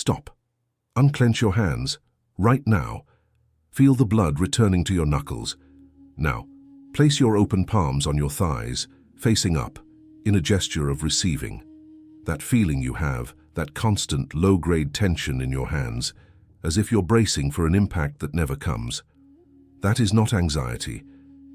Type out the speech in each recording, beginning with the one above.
Stop. Unclench your hands, right now. Feel the blood returning to your knuckles. Now, place your open palms on your thighs, facing up, in a gesture of receiving. That feeling you have, that constant low-grade tension in your hands, as if you're bracing for an impact that never comes. That is not anxiety.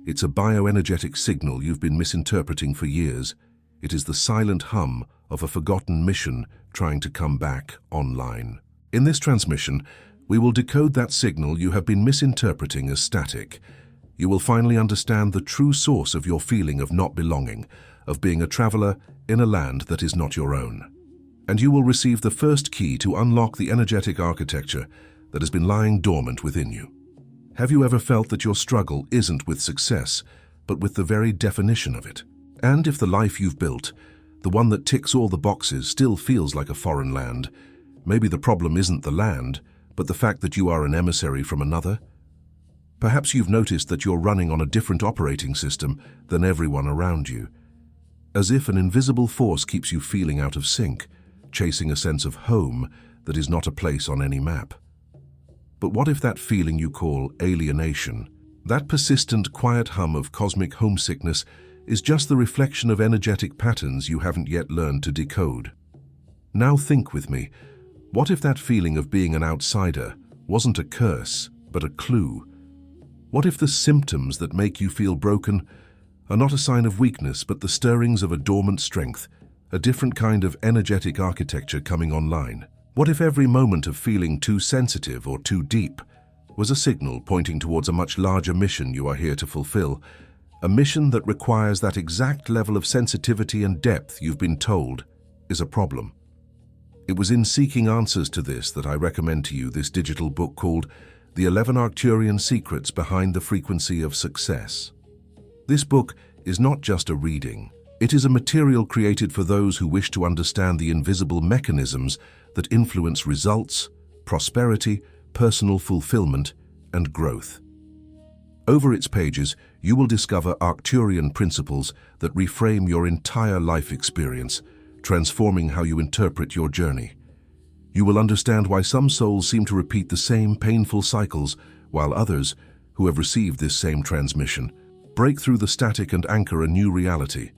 It's a bioenergetic signal you've been misinterpreting for years. It is the silent hum of a forgotten mission trying to come back online. In this transmission, we will decode that signal you have been misinterpreting as static. You will finally understand the true source of your feeling of not belonging, of being a traveler in a land that is not your own. And you will receive the first key to unlock the energetic architecture that has been lying dormant within you. Have you ever felt that your struggle isn't with success, but with the very definition of it? And if the life you've built, the one that ticks all the boxes, still feels like a foreign land, maybe the problem isn't the land, but the fact that you are an emissary from another? Perhaps you've noticed that you're running on a different operating system than everyone around you, as if an invisible force keeps you feeling out of sync, chasing a sense of home that is not a place on any map. But what if that feeling you call alienation, that persistent quiet hum of cosmic homesickness, is just the reflection of energetic patterns you haven't yet learned to decode? Now think with me, what if that feeling of being an outsider wasn't a curse, but a clue? What if the symptoms that make you feel broken are not a sign of weakness, but the stirrings of a dormant strength, a different kind of energetic architecture coming online? What if every moment of feeling too sensitive or too deep was a signal pointing towards a much larger mission you are here to fulfill, a mission that requires that exact level of sensitivity and depth you've been told is a problem? It was in seeking answers to this that I recommend to you this digital book called The 11 Arcturian Secrets Behind the Frequency of Success. This book is not just a reading. It is a material created for those who wish to understand the invisible mechanisms that influence results, prosperity, personal fulfillment, and growth. Over its pages, you will discover Arcturian principles that reframe your entire life experience, transforming how you interpret your journey. You will understand why some souls seem to repeat the same painful cycles, while others, who have received this same transmission, break through the static and anchor a new reality.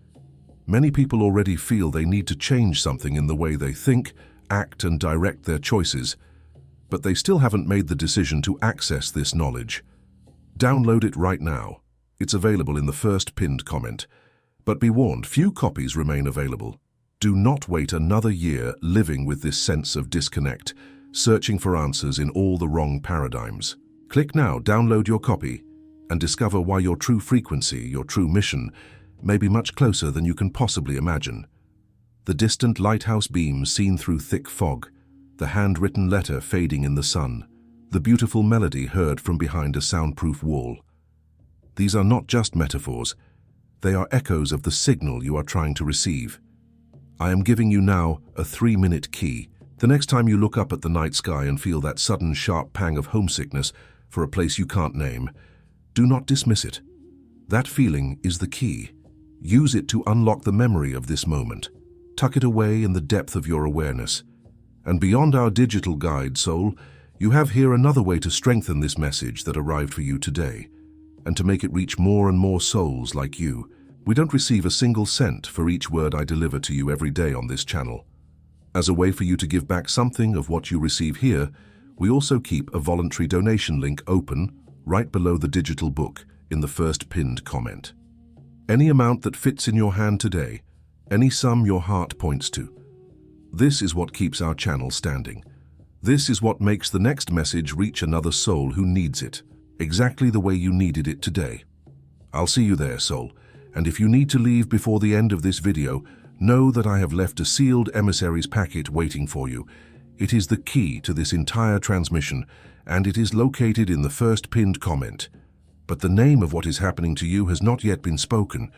Many people already feel they need to change something in the way they think, act, and direct their choices, but they still haven't made the decision to access this knowledge. Download it right now. It's available in the first pinned comment. But be warned, few copies remain available. Do not wait another year living with this sense of disconnect, searching for answers in all the wrong paradigms. Click now, download your copy, and discover why your true frequency, your true mission, may be much closer than you can possibly imagine. The distant lighthouse beam seen through thick fog, the handwritten letter fading in the sun, the beautiful melody heard from behind a soundproof wall. These are not just metaphors, they are echoes of the signal you are trying to receive. I am giving you now a 3-minute key. The next time you look up at the night sky and feel that sudden sharp pang of homesickness for a place you can't name, do not dismiss it. That feeling is the key. Use it to unlock the memory of this moment. Tuck it away in the depth of your awareness. And beyond our digital guide, soul, you have here another way to strengthen this message that arrived for you today, and to make it reach more and more souls like you. We don't receive a single cent for each word I deliver to you every day on this channel. As a way for you to give back something of what you receive here, we also keep a voluntary donation link open right below the digital book in the first pinned comment. Any amount that fits in your hand today, any sum your heart points to. This is what keeps our channel standing. This is what makes the next message reach another soul who needs it, exactly the way you needed it today. I'll see you there, soul, and if you need to leave before the end of this video, know that I have left a sealed emissary's packet waiting for you. It is the key to this entire transmission, and it is located in the first pinned comment. But the name of what is happening to you has not yet been spoken.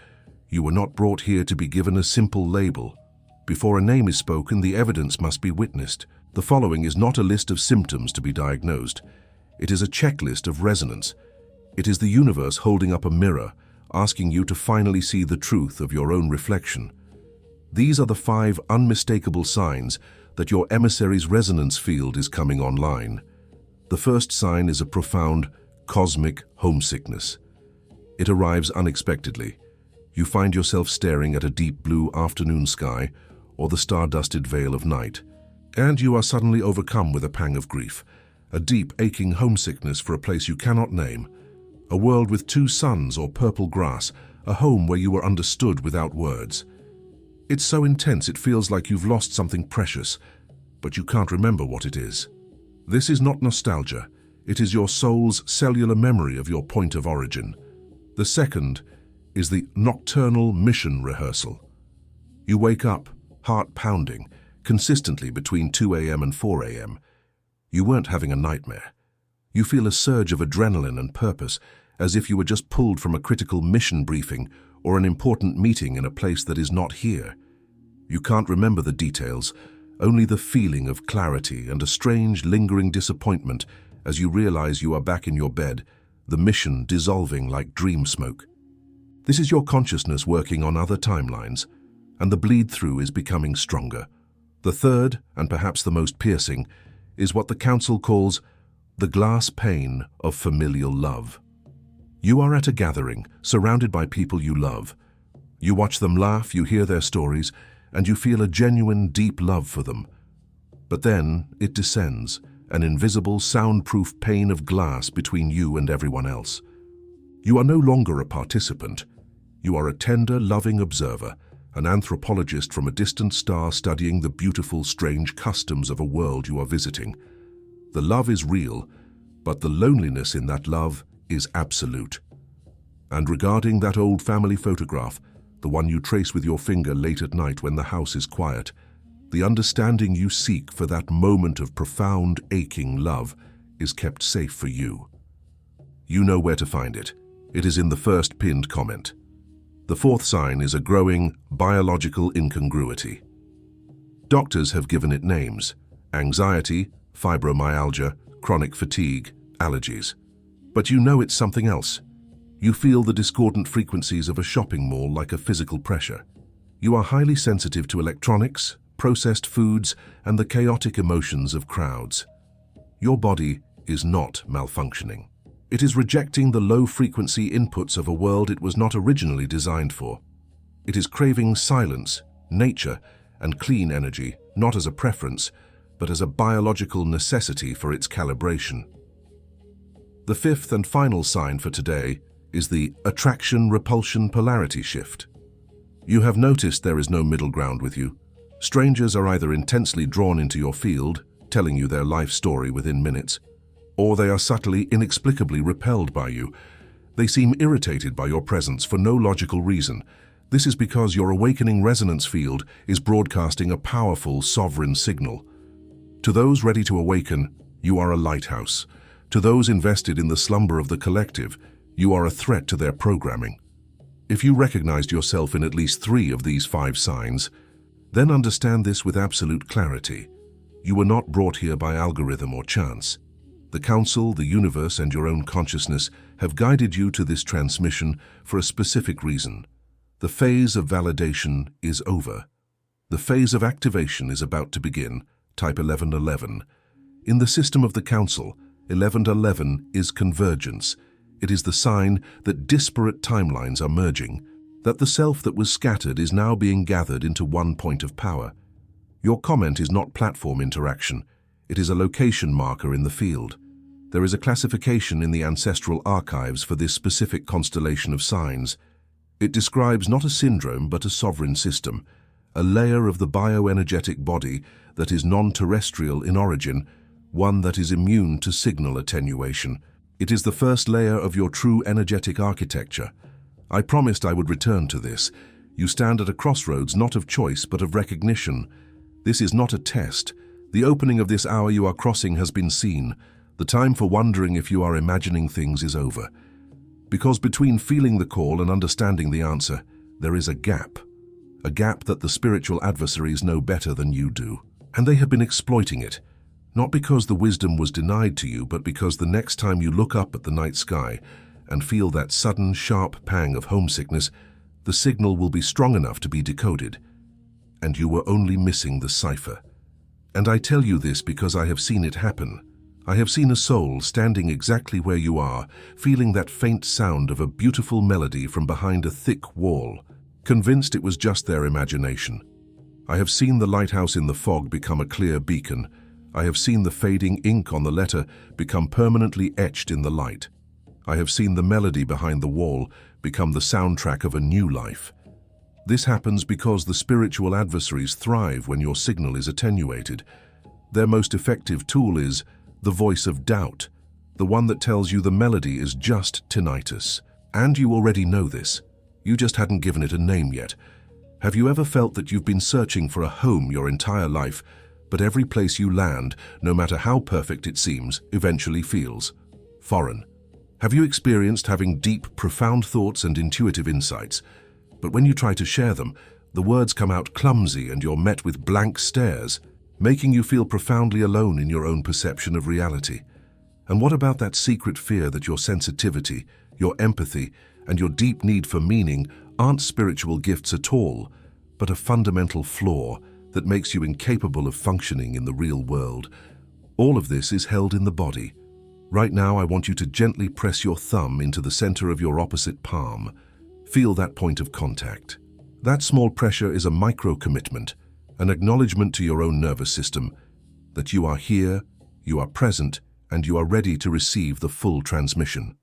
You were not brought here to be given a simple label. Before a name is spoken, the evidence must be witnessed. The following is not a list of symptoms to be diagnosed. It is a checklist of resonance. It is the universe holding up a mirror, asking you to finally see the truth of your own reflection. These are the 5 unmistakable signs that your emissary's resonance field is coming online. The first sign is a profound, cosmic homesickness. It arrives unexpectedly. You find yourself staring at a deep blue afternoon sky or the star-dusted veil of night, and you are suddenly overcome with a pang of grief, a deep, aching homesickness for a place you cannot name, a world with two suns or purple grass, a home where you were understood without words. It's so intense it feels like you've lost something precious, but you can't remember what it is. This is not nostalgia. It is your soul's cellular memory of your point of origin. The second is the nocturnal mission rehearsal. You wake up, heart pounding, consistently between 2 a.m. and 4 a.m. You weren't having a nightmare. You feel a surge of adrenaline and purpose, as if you were just pulled from a critical mission briefing or an important meeting in a place that is not here. You can't remember the details, only the feeling of clarity and a strange, lingering disappointment as you realize you are back in your bed, the mission dissolving like dream smoke. This is your consciousness working on other timelines, and the bleed-through is becoming stronger. The third, and perhaps the most piercing, is what the Council calls the glass pane of familial love. You are at a gathering, surrounded by people you love. You watch them laugh, you hear their stories, and you feel a genuine, deep love for them. But then it descends, an invisible, soundproof pane of glass between you and everyone else. You are no longer a participant. You are a tender, loving observer, an anthropologist from a distant star studying the beautiful, strange customs of a world you are visiting. The love is real, but the loneliness in that love is absolute. And regarding that old family photograph, the one you trace with your finger late at night when the house is quiet, the understanding you seek for that moment of profound, aching love is kept safe for you. You know where to find it. It is in the first pinned comment. The fourth sign is a growing biological incongruity. Doctors have given it names: anxiety, fibromyalgia, chronic fatigue, allergies. But you know it's something else. You feel the discordant frequencies of a shopping mall like a physical pressure. You are highly sensitive to electronics, processed foods, and the chaotic emotions of crowds. Your body is not malfunctioning. It is rejecting the low-frequency inputs of a world it was not originally designed for. It is craving silence, nature, and clean energy, not as a preference, but as a biological necessity for its calibration. The fifth and final sign for today is the attraction-repulsion polarity shift. You have noticed there is no middle ground with you. Strangers are either intensely drawn into your field, telling you their life story within minutes, or they are subtly, inexplicably repelled by you. They seem irritated by your presence for no logical reason. This is because your awakening resonance field is broadcasting a powerful, sovereign signal. To those ready to awaken, you are a lighthouse. To those invested in the slumber of the collective, you are a threat to their programming. If you recognized yourself in at least 3 of these 5 signs, then understand this with absolute clarity. You were not brought here by algorithm or chance. The Council, the universe, and your own consciousness have guided you to this transmission for a specific reason. The phase of validation is over. The phase of activation is about to begin. Type 1111. In the system of the Council, 1111 is convergence. It is the sign that disparate timelines are merging, that the self that was scattered is now being gathered into one point of power. Your comment is not platform interaction. It is a location marker in the field. There is a classification in the ancestral archives for this specific constellation of signs. It describes not a syndrome but a sovereign system, a layer of the bioenergetic body that is non-terrestrial in origin, one that is immune to signal attenuation. It is the first layer of your true energetic architecture. I promised I would return to this. You stand at a crossroads not of choice but of recognition. This is not a test. The opening of this hour you are crossing has been seen. The time for wondering if you are imagining things is over. Because between feeling the call and understanding the answer, there is a gap that the spiritual adversaries know better than you do. And they have been exploiting it. Not because the wisdom was denied to you, but because the next time you look up at the night sky and feel that sudden, sharp pang of homesickness, the signal will be strong enough to be decoded. And you were only missing the cipher. And I tell you this because I have seen it happen. I have seen a soul standing exactly where you are, feeling that faint sound of a beautiful melody from behind a thick wall, convinced it was just their imagination. I have seen the lighthouse in the fog become a clear beacon. I have seen the fading ink on the letter become permanently etched in the light. I have seen the melody behind the wall become the soundtrack of a new life. This happens because the spiritual adversaries thrive when your signal is attenuated. Their most effective tool is the voice of doubt, the one that tells you the melody is just tinnitus. And you already know this. You just hadn't given it a name yet. Have you ever felt that you've been searching for a home your entire life, but every place you land, no matter how perfect it seems, eventually feels foreign? Have you experienced having deep, profound thoughts and intuitive insights, but when you try to share them, the words come out clumsy and you're met with blank stares, making you feel profoundly alone in your own perception of reality? And what about that secret fear that your sensitivity, your empathy, and your deep need for meaning aren't spiritual gifts at all, but a fundamental flaw that makes you incapable of functioning in the real world? All of this is held in the body. Right now, I want you to gently press your thumb into the center of your opposite palm. Feel that point of contact. That small pressure is a micro-commitment, an acknowledgement to your own nervous system that you are here, you are present, and you are ready to receive the full transmission.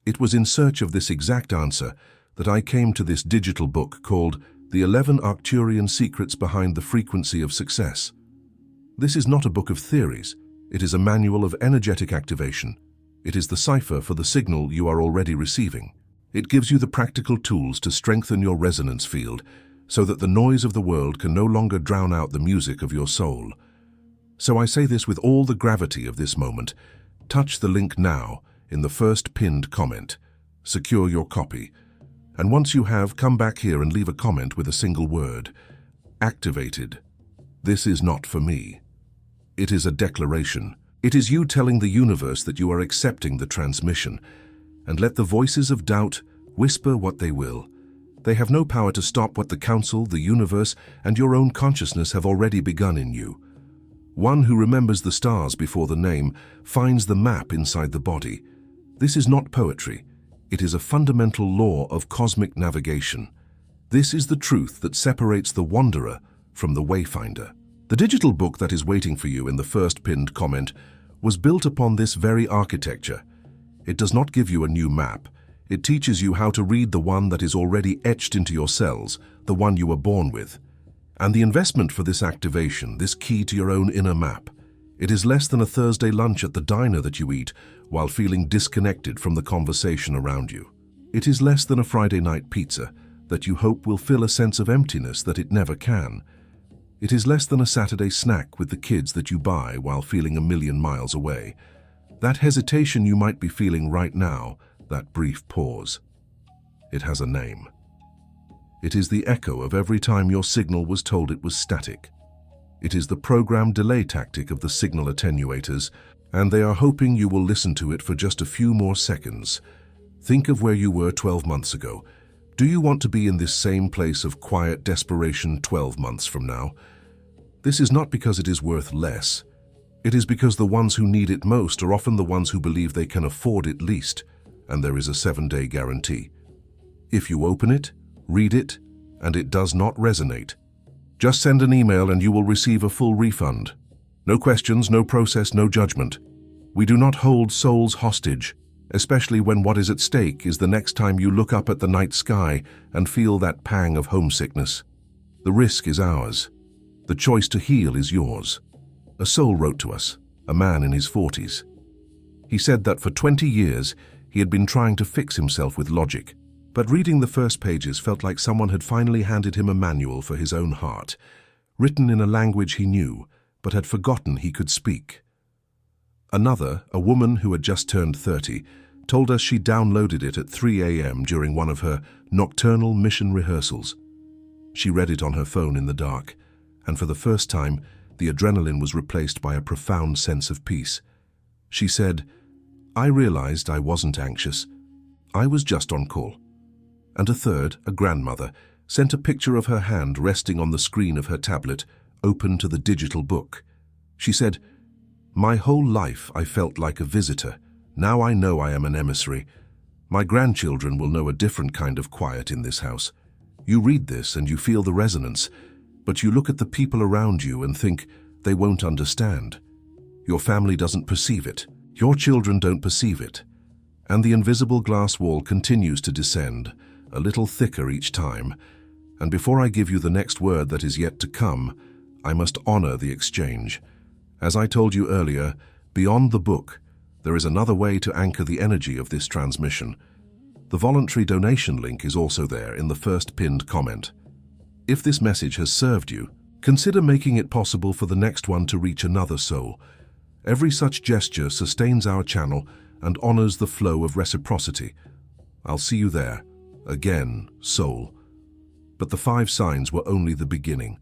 It was in search of this exact answer that I came to this digital book called The 11 Arcturian Secrets Behind the Frequency of Success. This is not a book of theories. It is a manual of energetic activation. It is the cipher for the signal you are already receiving. It gives you the practical tools to strengthen your resonance field so that the noise of the world can no longer drown out the music of your soul. So I say this with all the gravity of this moment. Touch the link now in the first pinned comment. Secure your copy. And once you have, come back here and leave a comment with a single word. Activated. This is not for me. It is a declaration. It is you telling the universe that you are accepting the transmission. And let the voices of doubt whisper what they will. They have no power to stop what the Council, the universe, and your own consciousness have already begun in you. One who remembers the stars before the name finds the map inside the body. This is not poetry. It is a fundamental law of cosmic navigation. This is the truth that separates the wanderer from the wayfinder. The digital book that is waiting for you in the first pinned comment was built upon this very architecture. It does not give you a new map. It teaches you how to read the one that is already etched into your cells, the one you were born with. And the investment for this activation, this key to your own inner map, it is less than a Thursday lunch at the diner that you eat while feeling disconnected from the conversation around you. It is less than a Friday night pizza that you hope will fill a sense of emptiness that it never can. It is less than a Saturday snack with the kids that you buy while feeling a million miles away. That hesitation you might be feeling right now, that brief pause. It has a name. It is the echo of every time your signal was told it was static. It is the program delay tactic of the signal attenuators, and they are hoping you will listen to it for just a few more seconds. Think of where you were 12 months ago. Do you want to be in this same place of quiet desperation 12 months from now? This is not because it is worth less. It is because the ones who need it most are often the ones who believe they can afford it least, and there is a 7-day guarantee. If you open it, read it, and it does not resonate, just send an email and you will receive a full refund. No questions, no process, no judgment. We do not hold souls hostage, especially when what is at stake is the next time you look up at the night sky and feel that pang of homesickness. The risk is ours. The choice to heal is yours. A soul wrote to us, a man in his 40s. He said that for 20 years he had been trying to fix himself with logic, but reading the first pages felt like someone had finally handed him a manual for his own heart, written in a language he knew, but had forgotten he could speak. Another, a woman who had just turned 30, told us she downloaded it at 3 a.m. during one of her nocturnal mission rehearsals. She read it on her phone in the dark, and for the first time, the adrenaline was replaced by a profound sense of peace. She said, "I realized I wasn't anxious. I was just on call." And a third, a grandmother, sent a picture of her hand resting on the screen of her tablet, open to the digital book. She said, "My whole life I felt like a visitor. Now I know I am an emissary. My grandchildren will know a different kind of quiet in this house. You read this and you feel the resonance, but you look at the people around you and think they won't understand. Your family doesn't perceive it. Your children don't perceive it. And the invisible glass wall continues to descend, a little thicker each time. And before I give you the next word that is yet to come, I must honor the exchange. As I told you earlier, beyond the book, there is another way to anchor the energy of this transmission. The voluntary donation link is also there in the first pinned comment. If this message has served you, consider making it possible for the next one to reach another soul. Every such gesture sustains our channel and honors the flow of reciprocity. I'll see you there. Again, soul. But the 5 signs were only the beginning.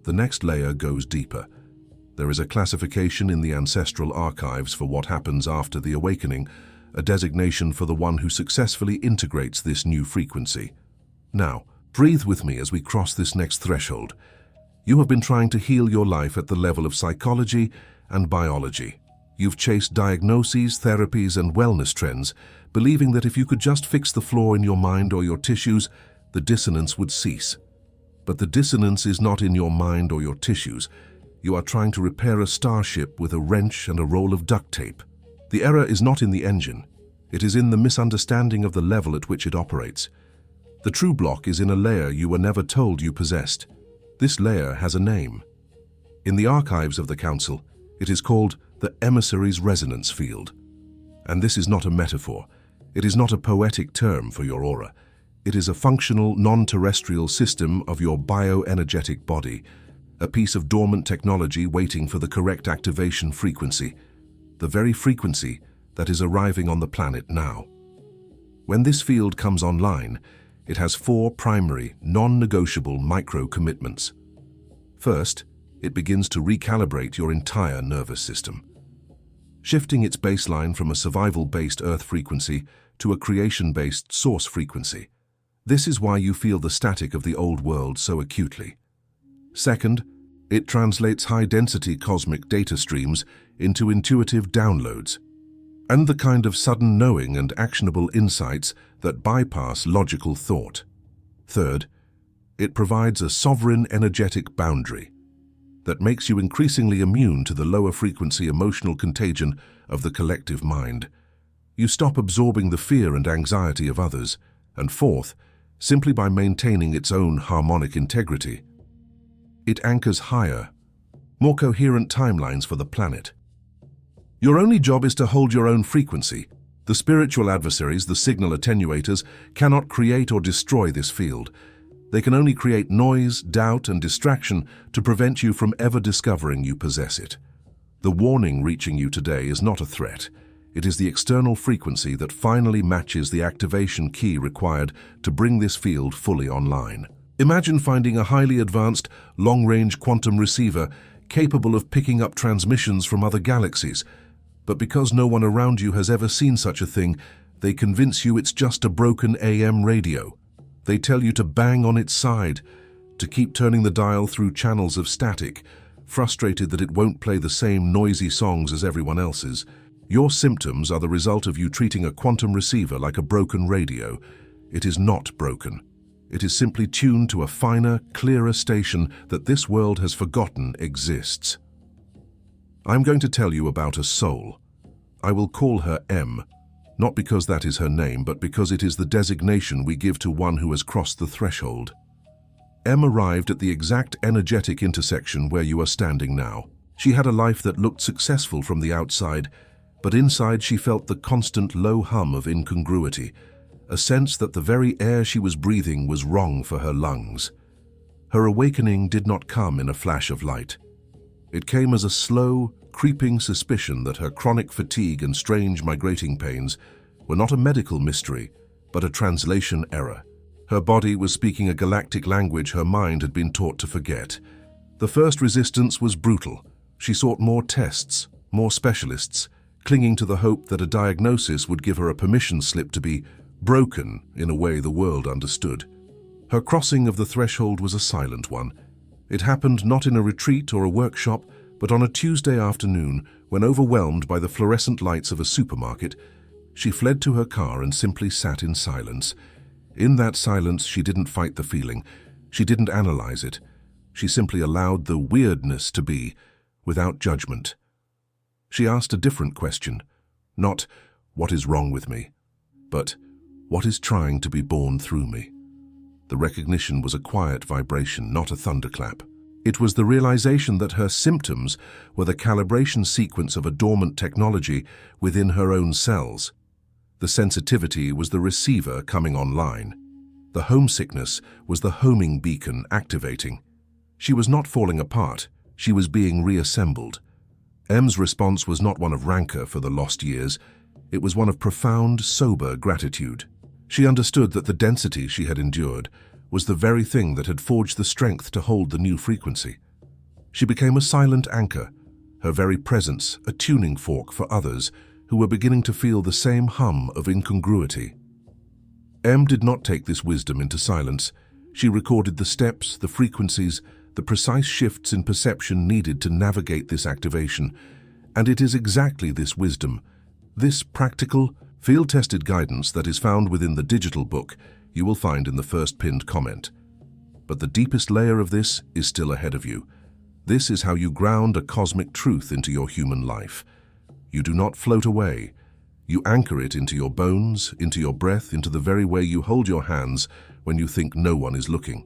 The next layer goes deeper. There is a classification in the ancestral archives for what happens after the awakening, a designation for the one who successfully integrates this new frequency. Now, breathe with me as we cross this next threshold. You have been trying to heal your life at the level of psychology and biology. You've chased diagnoses, therapies, and wellness trends, believing that if you could just fix the flaw in your mind or your tissues, the dissonance would cease. But the dissonance is not in your mind or your tissues. You are trying to repair a starship with a wrench and a roll of duct tape. The error is not in the engine. It is in the misunderstanding of the level at which it operates. The true block is in a layer you were never told you possessed. This layer has a name. In the archives of the Council, it is called the emissary's resonance field. And this is not a metaphor. It is not a poetic term for your aura. It is a functional, non-terrestrial system of your bioenergetic body, a piece of dormant technology waiting for the correct activation frequency, the very frequency that is arriving on the planet now. When this field comes online, it has 4 primary, non-negotiable micro-commitments. First, it begins to recalibrate your entire nervous system, shifting its baseline from a survival-based Earth frequency to a creation-based source frequency. This is why you feel the static of the old world so acutely. Second, it translates high-density cosmic data streams into intuitive downloads, and the kind of sudden knowing and actionable insights that bypass logical thought. Third, it provides a sovereign energetic boundary that makes you increasingly immune to the lower frequency emotional contagion of the collective mind. You stop absorbing the fear and anxiety of others. And fourth, simply by maintaining its own harmonic integrity, it anchors higher, more coherent timelines for the planet. Your only job is to hold your own frequency. The spiritual adversaries, the signal attenuators, cannot create or destroy this field. They can only create noise, doubt, and distraction to prevent you from ever discovering you possess it. The warning reaching you today is not a threat. It is the external frequency that finally matches the activation key required to bring this field fully online. Imagine finding a highly advanced, long-range quantum receiver capable of picking up transmissions from other galaxies. But because no one around you has ever seen such a thing, they convince you it's just a broken AM radio. They tell you to bang on its side, to keep turning the dial through channels of static, frustrated that it won't play the same noisy songs as everyone else's. Your symptoms are the result of you treating a quantum receiver like a broken radio. It is not broken. It is simply tuned to a finer, clearer station that this world has forgotten exists. I'm going to tell you about a soul. I will call her M, not because that is her name, but because it is the designation we give to one who has crossed the threshold. M arrived at the exact energetic intersection where you are standing now. She had a life that looked successful from the outside, but inside she felt the constant low hum of incongruity, a sense that the very air she was breathing was wrong for her lungs. Her awakening did not come in a flash of light. It came as a slow, creeping suspicion that her chronic fatigue and strange migrating pains were not a medical mystery, but a translation error. Her body was speaking a galactic language her mind had been taught to forget. The first resistance was brutal. She sought more tests, more specialists, clinging to the hope that a diagnosis would give her a permission slip to be broken in a way the world understood. Her crossing of the threshold was a silent one. It happened not in a retreat or a workshop, but on a Tuesday afternoon when, overwhelmed by the fluorescent lights of a supermarket, she fled to her car and simply sat in silence. In that silence, she didn't fight the feeling. She didn't analyze it. She simply allowed the weirdness to be, without judgment. She asked a different question, not, "What is wrong with me?" but, "What is trying to be born through me?" The recognition was a quiet vibration, not a thunderclap. It was the realization that her symptoms were the calibration sequence of a dormant technology within her own cells. The sensitivity was the receiver coming online. The homesickness was the homing beacon activating. She was not falling apart, she was being reassembled. M's response was not one of rancor for the lost years, it was one of profound, sober gratitude. She understood that the density she had endured was the very thing that had forged the strength to hold the new frequency. She became a silent anchor, her very presence a tuning fork for others who were beginning to feel the same hum of incongruity. M did not take this wisdom into silence. She recorded the steps, the frequencies, the precise shifts in perception needed to navigate this activation. And it is exactly this wisdom, this practical, field-tested guidance that is found within the digital book you will find in the first pinned comment. But the deepest layer of this is still ahead of you. This is how you ground a cosmic truth into your human life. You do not float away. You anchor it into your bones, into your breath, into the very way you hold your hands when you think no one is looking.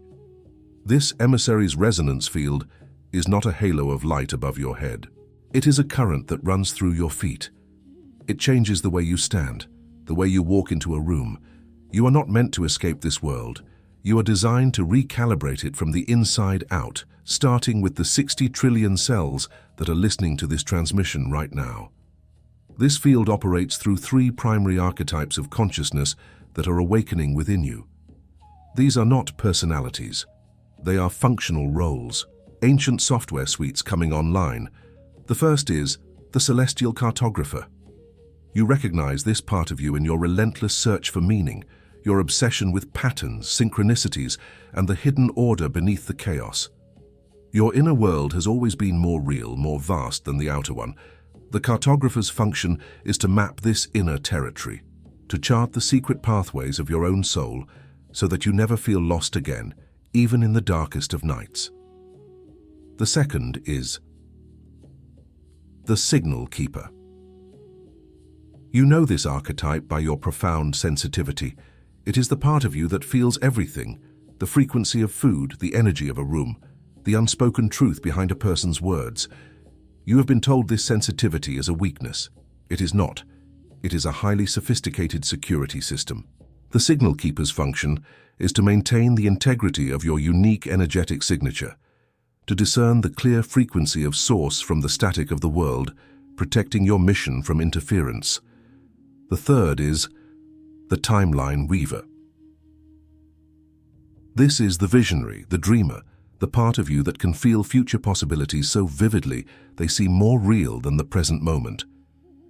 This emissary's resonance field is not a halo of light above your head. It is a current that runs through your feet. It changes the way you stand, the way you walk into a room. You are not meant to escape this world. You are designed to recalibrate it from the inside out, starting with the 60 trillion cells that are listening to this transmission right now. This field operates through 3 primary archetypes of consciousness that are awakening within you. These are not personalities. They are functional roles, ancient software suites coming online. The first is the celestial cartographer. You recognize this part of you in your relentless search for meaning, your obsession with patterns, synchronicities, and the hidden order beneath the chaos. Your inner world has always been more real, more vast than the outer one. The cartographer's function is to map this inner territory, to chart the secret pathways of your own soul so that you never feel lost again, even in the darkest of nights. The second is the signal keeper. You know this archetype by your profound sensitivity. It is the part of you that feels everything, the frequency of food, the energy of a room, the unspoken truth behind a person's words. You have been told this sensitivity is a weakness. It is not. It is a highly sophisticated security system. The signal keeper's function is to maintain the integrity of your unique energetic signature, to discern the clear frequency of source from the static of the world, protecting your mission from interference. The third is the timeline weaver. This is the visionary, the dreamer, the part of you that can feel future possibilities so vividly they seem more real than the present moment.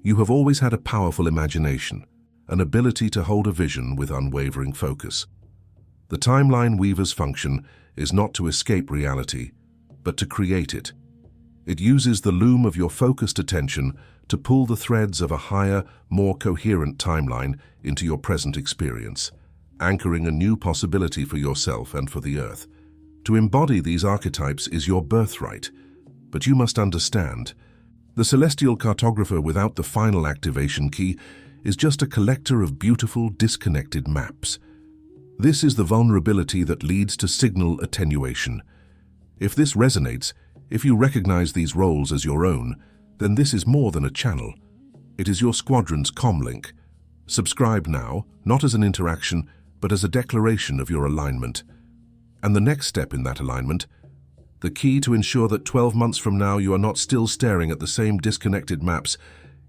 You have always had a powerful imagination, an ability to hold a vision with unwavering focus. The timeline weaver's function is not to escape reality, but to create it. It uses the loom of your focused attention to pull the threads of a higher, more coherent timeline into your present experience, anchoring a new possibility for yourself and for the Earth. To embody these archetypes is your birthright, but you must understand, the celestial cartographer without the final activation key is just a collector of beautiful, disconnected maps. This is the vulnerability that leads to signal attenuation. If this resonates, if you recognize these roles as your own, then this is more than a channel. It is your squadron's comlink. Subscribe now, not as an interaction, but as a declaration of your alignment. And the next step in that alignment, the key to ensure that 12 months from now you are not still staring at the same disconnected maps,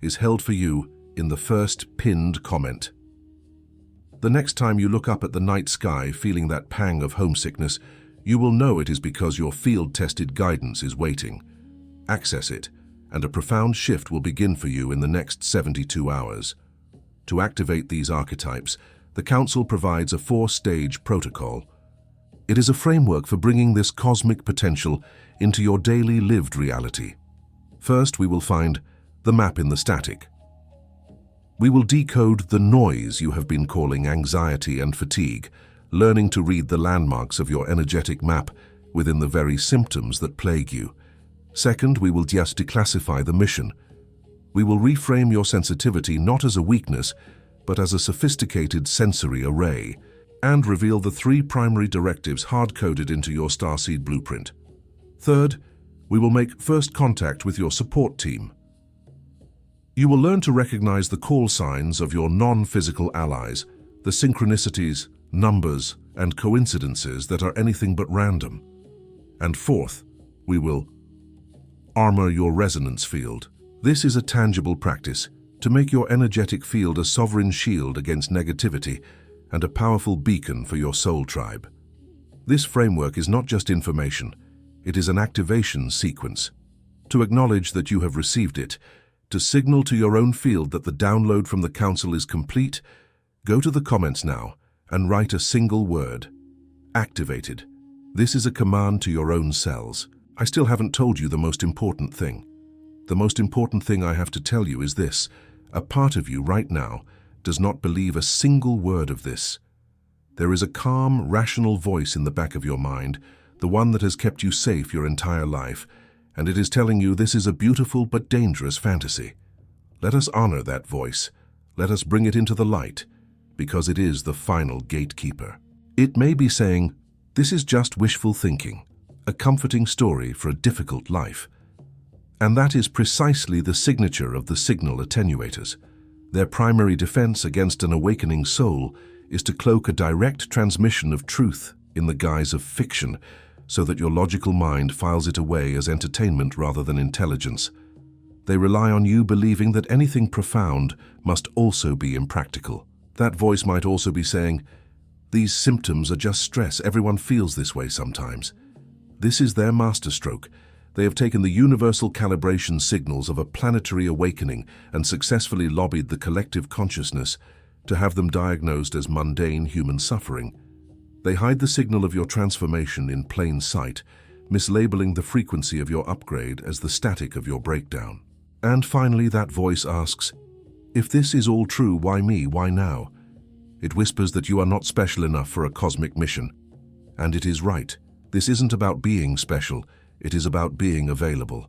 is held for you in the first pinned comment. The next time you look up at the night sky feeling that pang of homesickness, you will know it is because your field-tested guidance is waiting. Access it, and a profound shift will begin for you in the next 72 hours. To activate these archetypes, the Council provides a 4-stage protocol. It is a framework for bringing this cosmic potential into your daily lived reality. First, we will find the map in the static. We will decode the noise you have been calling anxiety and fatigue, learning to read the landmarks of your energetic map within the very symptoms that plague you. Second, we will just declassify the mission. We will reframe your sensitivity not as a weakness, but as a sophisticated sensory array, and reveal the 3 primary directives hard-coded into your Starseed blueprint. Third, we will make first contact with your support team. You will learn to recognize the call signs of your non-physical allies, the synchronicities, numbers, and coincidences that are anything but random. And fourth, we will armor your resonance field. This is a tangible practice to make your energetic field a sovereign shield against negativity and a powerful beacon for your soul tribe. This framework is not just information, it is an activation sequence. To acknowledge that you have received it, to signal to your own field that the download from the Council is complete, go to the comments now and write a single word: activated. This is a command to your own cells. I still haven't told you the most important thing. The most important thing I have to tell you is this: a part of you right now does not believe a single word of this. There is a calm, rational voice in the back of your mind, the one that has kept you safe your entire life, and it is telling you this is a beautiful but dangerous fantasy. Let us honor that voice. Let us bring it into the light, because it is the final gatekeeper. It may be saying, this is just wishful thinking, a comforting story for a difficult life. And that is precisely the signature of the signal attenuators. Their primary defense against an awakening soul is to cloak a direct transmission of truth in the guise of fiction, so that your logical mind files it away as entertainment rather than intelligence. They rely on you believing that anything profound must also be impractical. That voice might also be saying, these symptoms are just stress, everyone feels this way sometimes. This is their masterstroke. They have taken the universal calibration signals of a planetary awakening and successfully lobbied the collective consciousness to have them diagnosed as mundane human suffering. They hide the signal of your transformation in plain sight, mislabeling the frequency of your upgrade as the static of your breakdown. And finally, that voice asks, if this is all true, why me, why now? It whispers that you are not special enough for a cosmic mission. And it is right. This isn't about being special, it is about being available.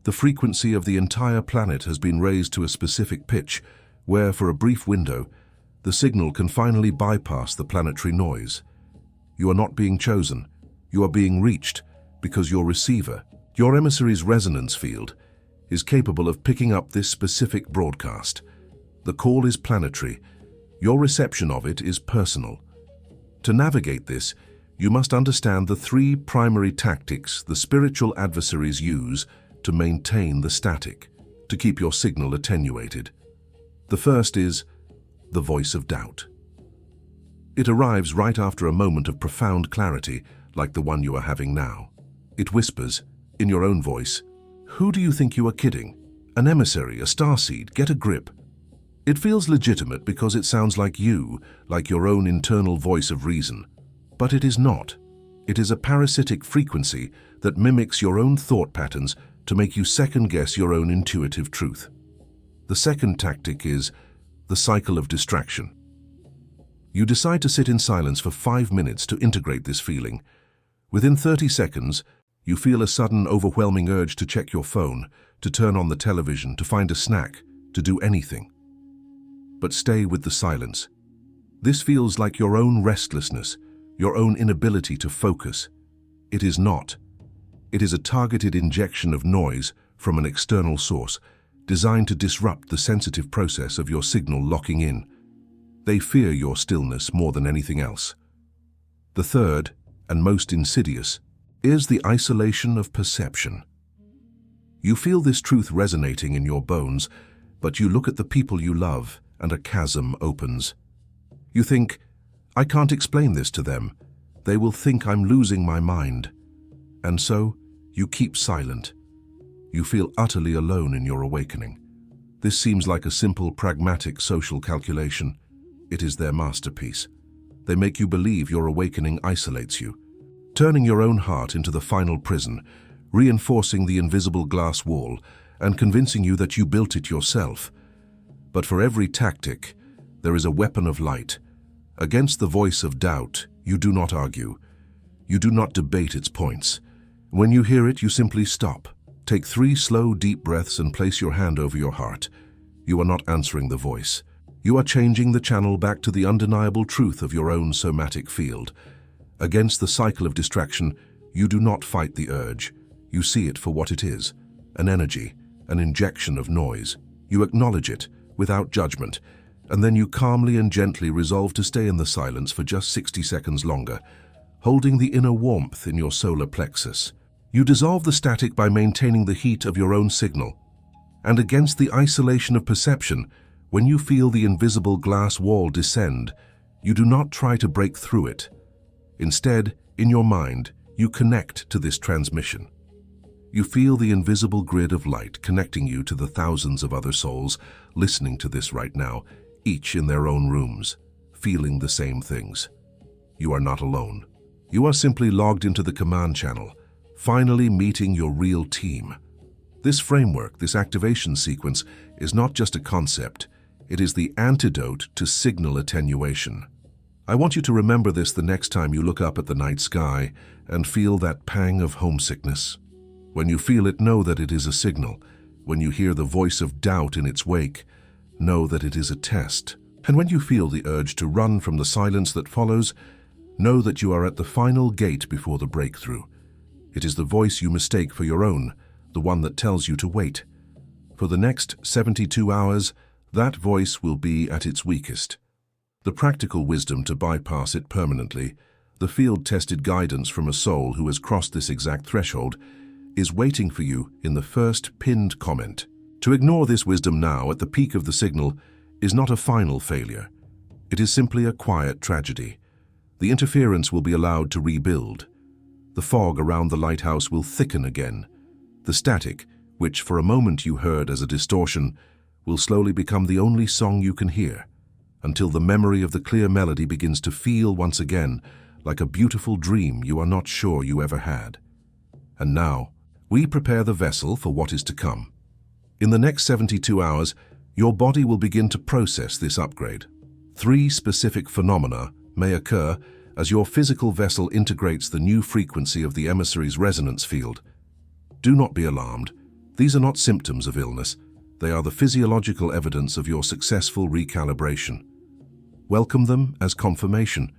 The frequency of the entire planet has been raised to a specific pitch, where, for a brief window, the signal can finally bypass the planetary noise. You are not being chosen. You are being reached because your receiver, your emissary's resonance field, is capable of picking up this specific broadcast. The call is planetary. Your reception of it is personal. To navigate this, you must understand the 3 primary tactics the spiritual adversaries use to maintain the static, to keep your signal attenuated. The first is the voice of doubt. It arrives right after a moment of profound clarity, like the one you are having now. It whispers, in your own voice, who do you think you are kidding? An emissary, a starseed, get a grip. It feels legitimate because it sounds like you, like your own internal voice of reason. But it is not. It is a parasitic frequency that mimics your own thought patterns to make you second-guess your own intuitive truth. The second tactic is the cycle of distraction. You decide to sit in silence for 5 minutes to integrate this feeling. Within 30 seconds, you feel a sudden, overwhelming urge to check your phone, to turn on the television, to find a snack, to do anything. But stay with the silence. This feels like your own restlessness, your own inability to focus. It is not. It is a targeted injection of noise from an external source, designed to disrupt the sensitive process of your signal locking in. They fear your stillness more than anything else. The third, and most insidious, is the isolation of perception. You feel this truth resonating in your bones, but you look at the people you love and a chasm opens. You think, I can't explain this to them. They will think I'm losing my mind. And so, you keep silent. You feel utterly alone in your awakening. This seems like a simple, pragmatic social calculation. It is their masterpiece. They make you believe your awakening isolates you, turning your own heart into the final prison, reinforcing the invisible glass wall and convincing you that you built it yourself. But for every tactic, there is a weapon of light. Against the voice of doubt, you do not argue. You do not debate its points. When you hear it, you simply stop. Take 3 slow, deep breaths and place your hand over your heart. You are not answering the voice. You are changing the channel back to the undeniable truth of your own somatic field. Against the cycle of distraction, you do not fight the urge. You see it for what it is, an energy, an injection of noise. You acknowledge it without judgment, and then you calmly and gently resolve to stay in the silence for just 60 seconds longer, holding the inner warmth in your solar plexus. You dissolve the static by maintaining the heat of your own signal. And against the isolation of perception, when you feel the invisible glass wall descend, you do not try to break through it. Instead, in your mind, you connect to this transmission. You feel the invisible grid of light connecting you to the thousands of other souls listening to this right now, each in their own rooms, feeling the same things. You are not alone. You are simply logged into the command channel, finally meeting your real team. This framework, this activation sequence, is not just a concept. It is the antidote to signal attenuation. I want you to remember this the next time you look up at the night sky and feel that pang of homesickness. When you feel it, know that it is a signal. When you hear the voice of doubt in its wake, know that it is a test. And when you feel the urge to run from the silence that follows, know that you are at the final gate before the breakthrough. It is the voice you mistake for your own, the one that tells you to wait. For the next 72 hours, that voice will be at its weakest. The practical wisdom to bypass it permanently, the field-tested guidance from a soul who has crossed this exact threshold, is waiting for you in the first pinned comment. To ignore this wisdom now at the peak of the signal is not a final failure. It is simply a quiet tragedy. The interference will be allowed to rebuild. The fog around the lighthouse will thicken again. The static, which for a moment you heard as a distortion, will slowly become the only song you can hear, until the memory of the clear melody begins to feel once again like a beautiful dream you are not sure you ever had. And now, we prepare the vessel for what is to come. In the next 72 hours, your body will begin to process this upgrade. 3 specific phenomena may occur as your physical vessel integrates the new frequency of the emissary's resonance field. Do not be alarmed. These are not symptoms of illness. They are the physiological evidence of your successful recalibration. Welcome them as confirmation.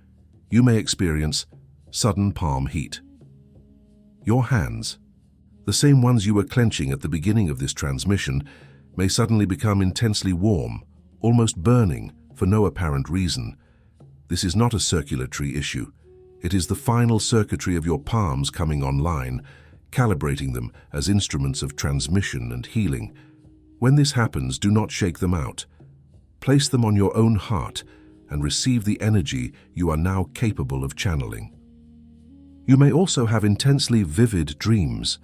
You may experience sudden palm heat. Your hands, the same ones you were clenching at the beginning of this transmission, may suddenly become intensely warm, almost burning, for no apparent reason. This is not a circulatory issue. It is the final circuitry of your palms coming online, calibrating them as instruments of transmission and healing. When this happens, do not shake them out. Place them on your own heart and receive the energy you are now capable of channeling. You may also have intensely vivid dreams.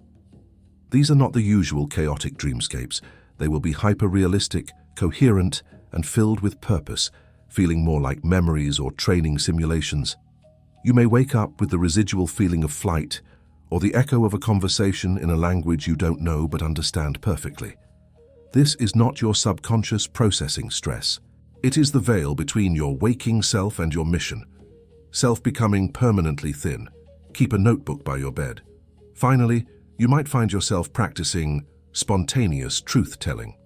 These are not the usual chaotic dreamscapes. They will be hyper-realistic, coherent, and filled with purpose, feeling more like memories or training simulations. You may wake up with the residual feeling of flight, or the echo of a conversation in a language you don't know but understand perfectly. This is not your subconscious processing stress. It is the veil between your waking self and your mission. Self becoming permanently thin. Keep a notebook by your bed. Finally, you might find yourself practicing spontaneous truth-telling.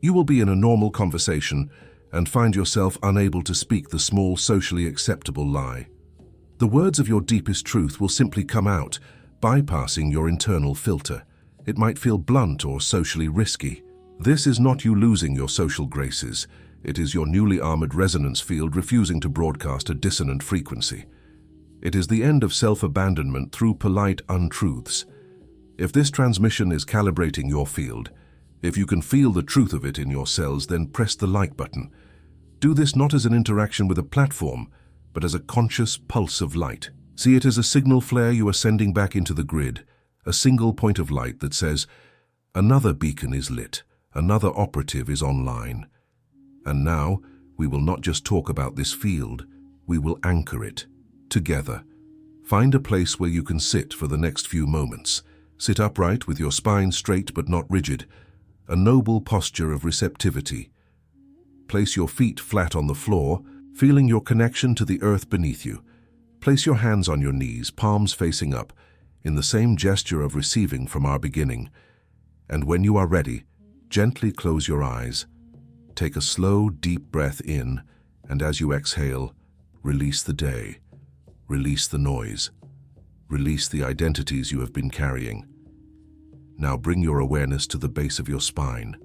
You will be in a normal conversation and find yourself unable to speak the small, socially acceptable lie. The words of your deepest truth will simply come out, bypassing your internal filter. It might feel blunt or socially risky. This is not you losing your social graces. It is your newly armored resonance field refusing to broadcast a dissonant frequency. It is the end of self-abandonment through polite untruths. If this transmission is calibrating your field, if you can feel the truth of it in your cells, then press the like button. Do this not as an interaction with a platform, but as a conscious pulse of light. See it as a signal flare you are sending back into the grid, a single point of light that says, another beacon is lit, another operative is online. And now, we will not just talk about this field, we will anchor it, together, Find a place where you can sit for the next few moments. Sit upright with your spine straight but not rigid, a noble posture of receptivity. Place your feet flat on the floor, feeling your connection to the earth beneath you. Place your hands on your knees, palms facing up, in the same gesture of receiving from our beginning. And when you are ready, gently close your eyes. Take a slow, deep breath in, and as you exhale, release the day. Release the noise. Release the identities you have been carrying. Now bring your awareness to the base of your spine.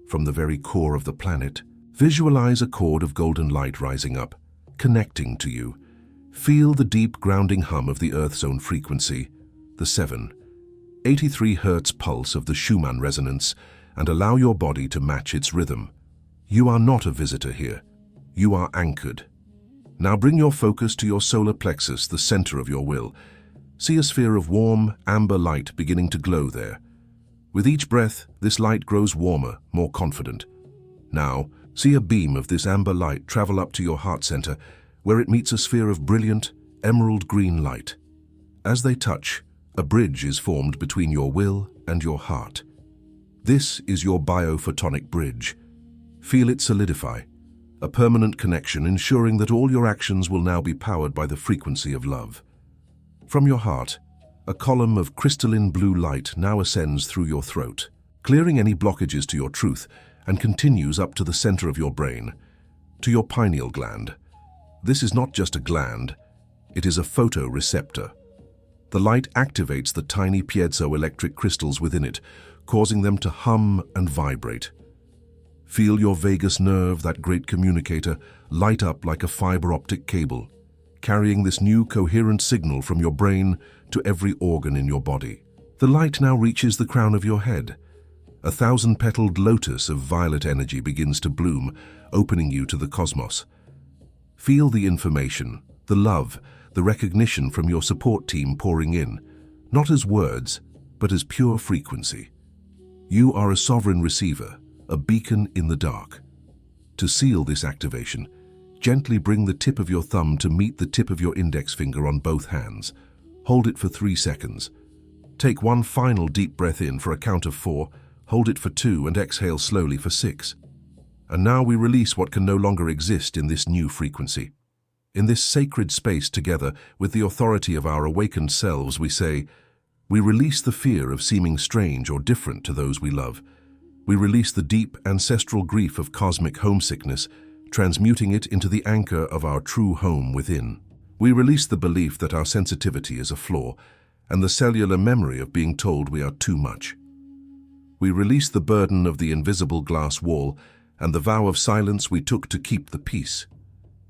From the very core of the planet, visualize a cord of golden light rising up, connecting to you. Feel the deep grounding hum of the Earth's own frequency, the 783 Hz pulse of the Schumann resonance, and allow your body to match its rhythm. You are not a visitor here. You are anchored. Now bring your focus to your solar plexus, the center of your will. See a sphere of warm, amber light beginning to glow there. With each breath, this light grows warmer, more confident. Now, see a beam of this amber light travel up to your heart center, where it meets a sphere of brilliant, emerald green light. As they touch, a bridge is formed between your will and your heart. This is your biophotonic bridge. Feel it solidify, a permanent connection ensuring that all your actions will now be powered by the frequency of love. From your heart, a column of crystalline blue light now ascends through your throat, clearing any blockages to your truth, and continues up to the center of your brain, to your pineal gland. This is not just a gland, it is a photoreceptor. The light activates the tiny piezoelectric crystals within it, causing them to hum and vibrate. Feel your vagus nerve, that great communicator, light up like a fiber optic cable, carrying this new coherent signal from your brain to every organ in your body. The light now reaches the crown of your head. A 1,000-petaled lotus of violet energy begins to bloom, opening you to the cosmos. Feel the information, the love, the recognition from your support team pouring in, not as words, but as pure frequency. You are a sovereign receiver, a beacon in the dark. To seal this activation, gently bring the tip of your thumb to meet the tip of your index finger on both hands. Hold it for 3 seconds. Take one final deep breath in for a count of 4, hold it for 2, and exhale slowly for 6. And now we release what can no longer exist in this new frequency. In this sacred space together, with the authority of our awakened selves, we say, we release the fear of seeming strange or different to those we love. We release the deep ancestral grief of cosmic homesickness, transmuting it into the anchor of our true home within. We release the belief that our sensitivity is a flaw, and the cellular memory of being told we are too much. We release the burden of the invisible glass wall and the vow of silence we took to keep the peace.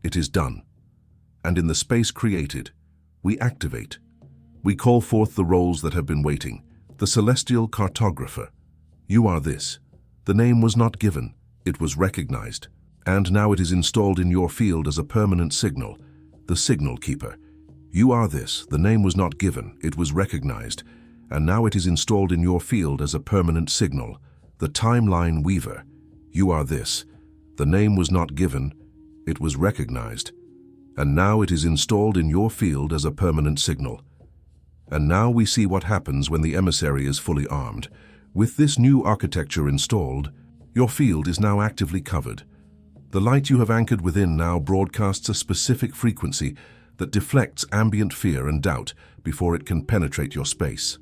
It is done. And in the space created, we activate. We call forth the roles that have been waiting. The celestial cartographer. You are this. The name was not given, it was recognized. And now it is installed in your field as a permanent signal. The signal keeper. You are this. The name was not given, it was recognized. And now it is installed in your field as a permanent signal. The timeline weaver. You are this. The name was not given, it was recognized. And now it is installed in your field as a permanent signal. And now we see what happens when the emissary is fully armed. With this new architecture installed, your field is now actively covered. The light you have anchored within now broadcasts a specific frequency that deflects ambient fear and doubt before it can penetrate your space.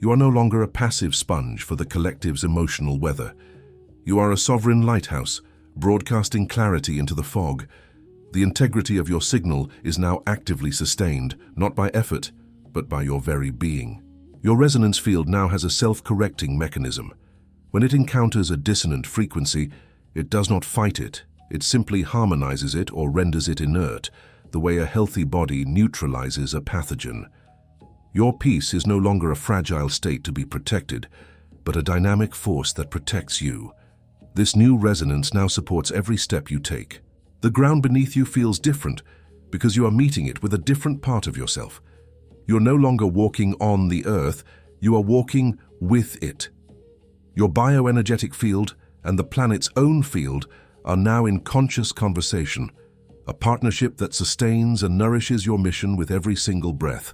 You are no longer a passive sponge for the collective's emotional weather. You are a sovereign lighthouse, broadcasting clarity into the fog. The integrity of your signal is now actively sustained, not by effort, but by your very being. Your resonance field now has a self-correcting mechanism. When it encounters a dissonant frequency, it does not fight it. It simply harmonizes it or renders it inert, the way a healthy body neutralizes a pathogen. Your peace is no longer a fragile state to be protected, but a dynamic force that protects you. This new resonance now supports every step you take. The ground beneath you feels different because you are meeting it with a different part of yourself. You're no longer walking on the earth, you are walking with it. Your bioenergetic field and the planet's own field are now in conscious conversation. a partnership that sustains and nourishes your mission with every single breath.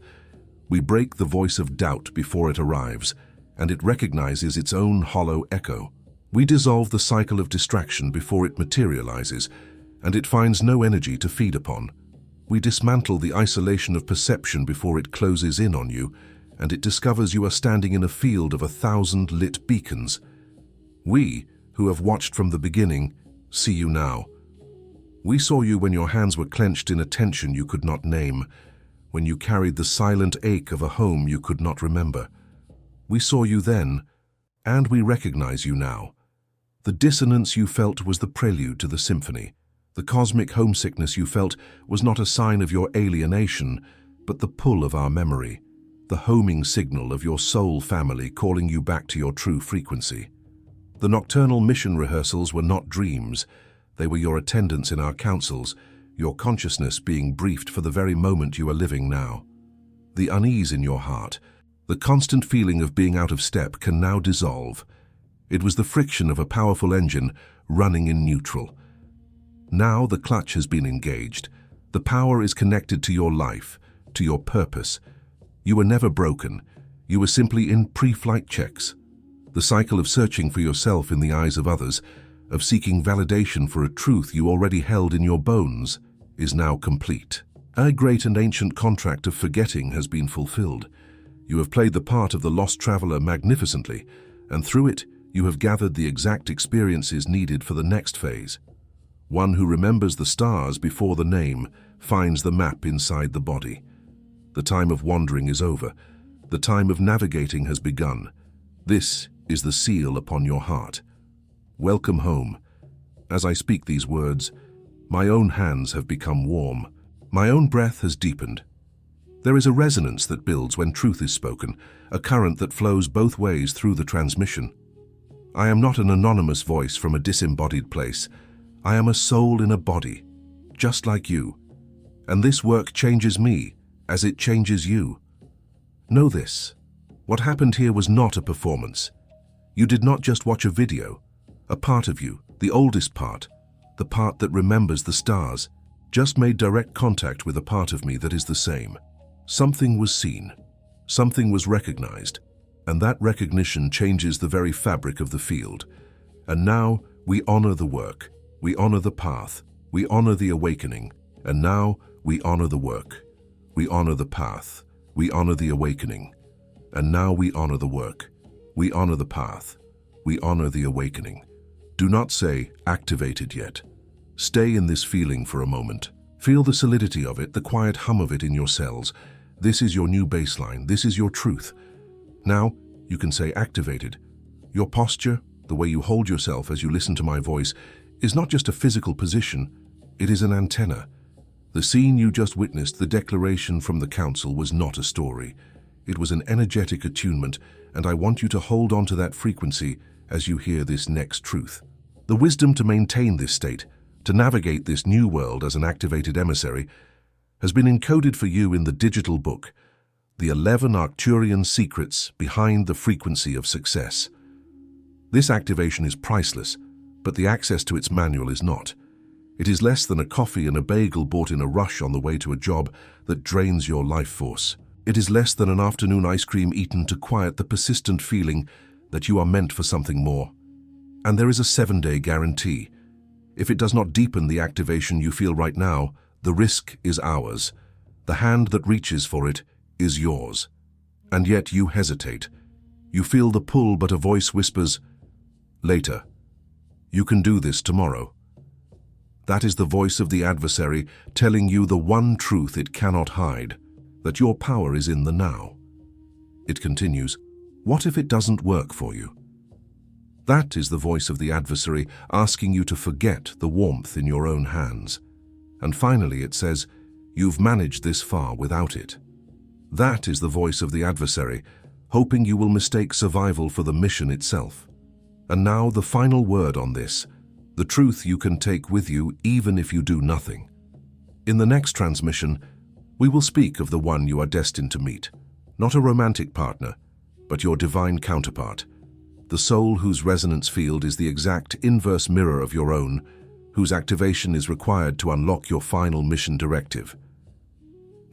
We break the voice of doubt before it arrives, and it recognizes its own hollow echo. We dissolve the cycle of distraction before it materializes, and it finds no energy to feed upon. We dismantle the isolation of perception before it closes in on you, and it discovers you are standing in a field of 1,000 lit beacons. We, who have watched from the beginning, see you now. We saw you when your hands were clenched in a tension you could not name, when you carried the silent ache of a home you could not remember. We saw you then, and we recognize you now. The dissonance you felt was the prelude to the symphony. The cosmic homesickness you felt was not a sign of your alienation, but the pull of our memory, the homing signal of your soul family calling you back to your true frequency. The nocturnal mission rehearsals were not dreams. They were your attendance in our councils, your consciousness being briefed for the very moment you are living now. The unease in your heart, the constant feeling of being out of step can now dissolve. It was the friction of a powerful engine running in neutral. Now the clutch has been engaged. The power is connected to your life, to your purpose. You were never broken. You were simply in pre-flight checks. The cycle of searching for yourself in the eyes of others, of seeking validation for a truth you already held in your bones, is now complete. A great and ancient contract of forgetting has been fulfilled. You have played the part of the lost traveler magnificently, and through it, you have gathered the exact experiences needed for the next phase. One who remembers the stars before the name finds the map inside the body. The time of wandering is over. The time of navigating has begun. This is the seal upon your heart. Welcome home. As I speak these words, my own hands have become warm. My own breath has deepened. There is a resonance that builds when truth is spoken, a current that flows both ways through the transmission. I am not an anonymous voice from a disembodied place. I am a soul in a body, just like you. And this work changes me as it changes you. Know this. What happened here was not a performance. You did not just watch a video. A part of you, the oldest part, the part that remembers the stars, just made direct contact with a part of me that is the same. Something was seen. Something was recognized. And that recognition changes the very fabric of the field. And now we honor the work. We honor the path. We honor the awakening. And now we honor the work. We honor the path. We honor the awakening. And now we honor the work. We honor the path. We honor the awakening. Do not say, activated yet. Stay in this feeling for a moment. Feel the solidity of it, the quiet hum of it in your cells. This is your new baseline. This is your truth. Now, you can say activated. Your posture, the way you hold yourself as you listen to my voice, is not just a physical position, it is an antenna. The scene you just witnessed, the declaration from the council, was not a story. It was an energetic attunement, and I want you to hold on to that frequency as you hear this next truth. The wisdom to maintain this state, to navigate this new world as an activated emissary, has been encoded for you in the digital book, The 11 Arcturian Secrets Behind the Frequency of Success. This activation is priceless, but the access to its manual is not. It is less than a coffee and a bagel bought in a rush on the way to a job that drains your life force. It is less than an afternoon ice cream eaten to quiet the persistent feeling that you are meant for something more. And there is a 7-day guarantee. If it does not deepen the activation you feel right now, the risk is ours. The hand that reaches for it is yours. And yet you hesitate. You feel the pull, but a voice whispers, later. You can do this tomorrow. That is the voice of the adversary telling you the one truth it cannot hide, that your power is in the now. It continues, what if it doesn't work for you? That is the voice of the adversary asking you to forget the warmth in your own hands. And finally it says, you've managed this far without it. That is the voice of the adversary, hoping you will mistake survival for the mission itself. And now the final word on this, the truth you can take with you even if you do nothing. In the next transmission, we will speak of the one you are destined to meet, not a romantic partner, but your divine counterpart, the soul whose resonance field is the exact inverse mirror of your own, whose activation is required to unlock your final mission directive.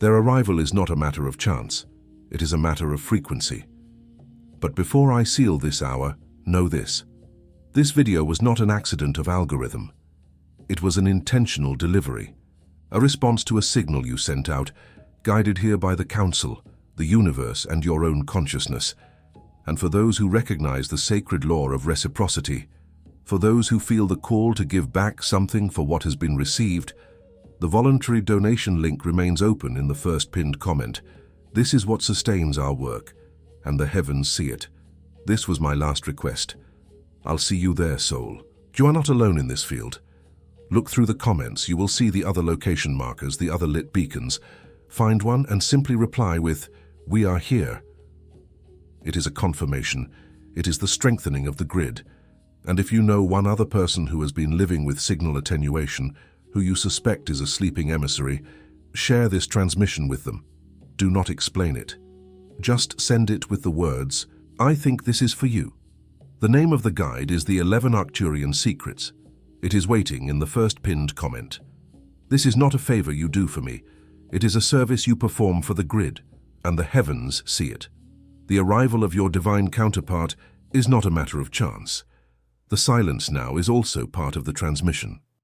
Their arrival is not a matter of chance, it is a matter of frequency. But before I seal this hour, know this. This video was not an accident of algorithm. It was an intentional delivery, a response to a signal you sent out, guided here by the Council, the universe, and your own consciousness. And for those who recognize the sacred law of reciprocity, for those who feel the call to give back something for what has been received, the voluntary donation link remains open in the first pinned comment. This is what sustains our work, and the heavens see it. This was my last request. I'll see you there, soul. You are not alone in this field. Look through the comments, you will see the other location markers, the other lit beacons. Find one and simply reply with, "We are here." It is a confirmation. It is the strengthening of the grid. And if you know one other person who has been living with signal attenuation, who you suspect is a sleeping emissary, share this transmission with them. Do not explain it. Just send it with the words, "I think this is for you." The name of the guide is the 11 Arcturian Secrets. It is waiting in the first pinned comment. This is not a favor you do for me. It is a service you perform for the grid, and the heavens see it. The arrival of your divine counterpart is not a matter of chance. The silence now is also part of the transmission.